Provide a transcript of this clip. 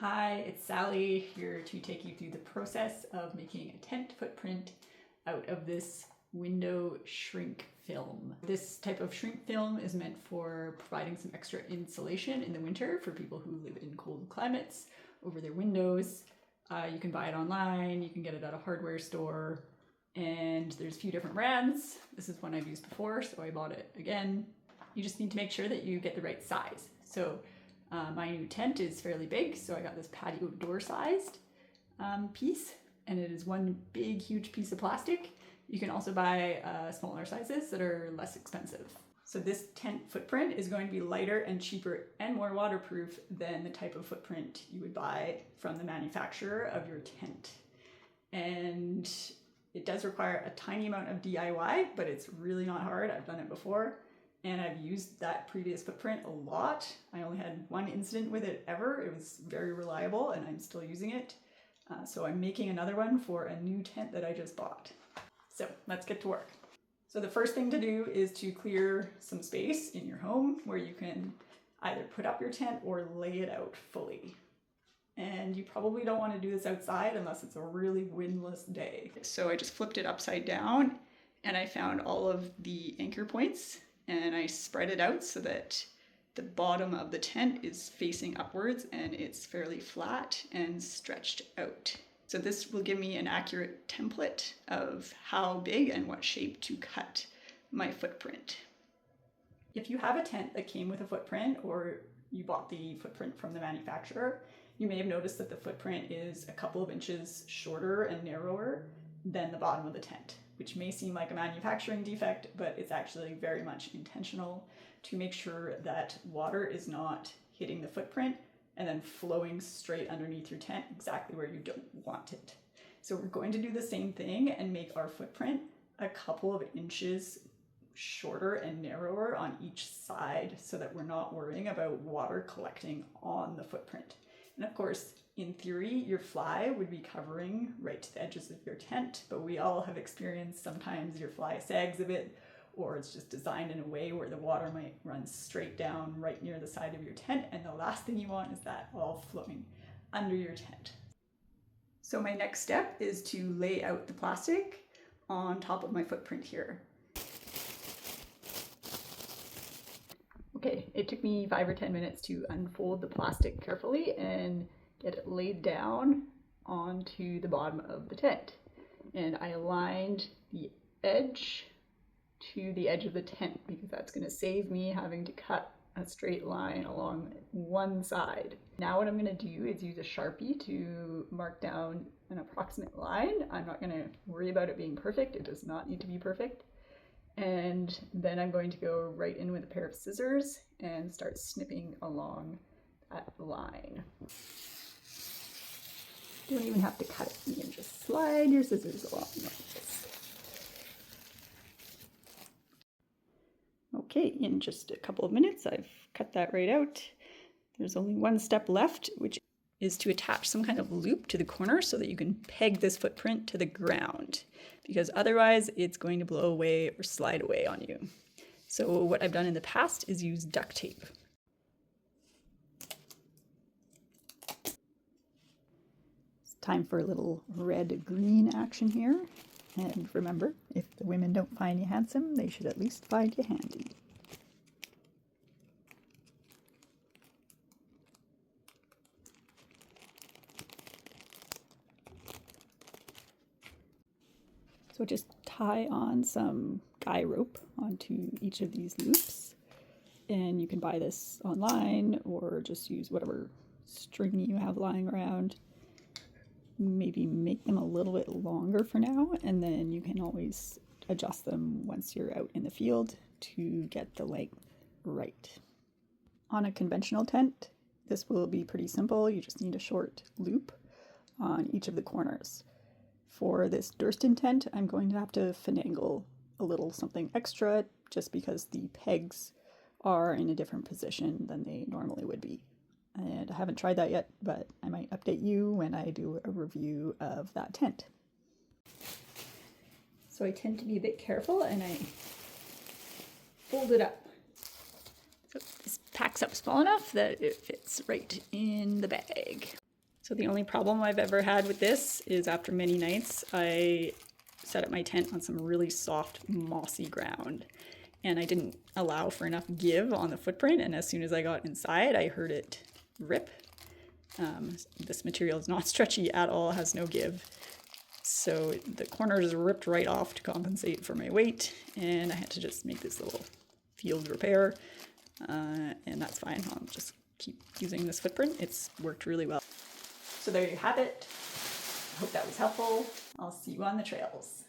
Hi, it's Sally here to take you through the process of making a tent footprint out of this window shrink film. This type of shrink film is meant for providing some extra insulation in the winter for people who live in cold climates over their windows. You can buy it online, you can get it at a hardware store, and there's a few different brands. This is one I've used before, so I bought it again. You just need to make sure that you get the right size. So my new tent is fairly big, so I got this patio door sized piece, and it is one big huge piece of plastic. You can also buy smaller sizes that are less expensive. So this tent footprint is going to be lighter and cheaper and more waterproof than the type of footprint you would buy from the manufacturer of your tent. And it does require a tiny amount of DIY, but it's really not hard. I've done it before. And I've used that previous footprint a lot. I only had one incident with it ever. It was very reliable and I'm still using it. So I'm making another one for a new tent that I just bought. So let's get to work. So the first thing to do is to clear some space in your home where you can either put up your tent or lay it out fully. And you probably don't want to do this outside unless it's a really windless day. So I just flipped it upside down and I found all of the anchor points, and I spread it out so that the bottom of the tent is facing upwards and it's fairly flat and stretched out. So this will give me an accurate template of how big and what shape to cut my footprint. If you have a tent that came with a footprint, or you bought the footprint from the manufacturer, you may have noticed that the footprint is a couple of inches shorter and narrower than the bottom of the tent, which may seem like a manufacturing defect, but it's actually very much intentional to make sure that water is not hitting the footprint and then flowing straight underneath your tent exactly where you don't want it. So we're going to do the same thing and make our footprint a couple of inches shorter and narrower on each side so that we're not worrying about water collecting on the footprint. And of course, in theory, your fly would be covering right to the edges of your tent, but we all have experienced sometimes your fly sags a bit, or it's just designed in a way where the water might run straight down right near the side of your tent, and the last thing you want is that all flowing under your tent. So my next step is to lay out the plastic on top of my footprint here. Okay, it took me 5 or 10 minutes to unfold the plastic carefully and get it laid down onto the bottom of the tent. And I aligned the edge to the edge of the tent because that's going to save me having to cut a straight line along one side. Now what I'm going to do is use a Sharpie to mark down an approximate line. I'm not going to worry about it being perfect. It does not need to be perfect. And then I'm going to go right in with a pair of scissors and start snipping along that line. You don't even have to cut it. You can just slide your scissors along like this. Okay, in just a couple of minutes, I've cut that right out. There's only one step left, which is to attach some kind of loop to the corner so that you can peg this footprint to the ground, because otherwise it's going to blow away or slide away on you. So what I've done in the past is use duct tape. It's time for a little red-green action here. And remember, if the women don't find you handsome, they should at least find you handy. So just tie on some guy rope onto each of these loops, and you can buy this online or just use whatever string you have lying around. Maybe make them a little bit longer for now, and then you can always adjust them once you're out in the field to get the length right. On a conventional tent, this will be pretty simple. You just need a short loop on each of the corners. For this Durston tent, I'm going to have to finagle a little something extra just because the pegs are in a different position than they normally would be. And I haven't tried that yet, but I might update you when I do a review of that tent. So I tend to be a bit careful and I fold it up. So this packs up small enough that it fits right in the bag. So the only problem I've ever had with this is after many nights, I set up my tent on some really soft, mossy ground. And I didn't allow for enough give on the footprint. And as soon as I got inside, I heard it rip. This material is not stretchy at all, has no give. So the corners ripped right off to compensate for my weight. And I had to just make this little field repair. And that's fine. I'll just keep using this footprint. It's worked really well. So there you have it. I hope that was helpful. I'll see you on the trails.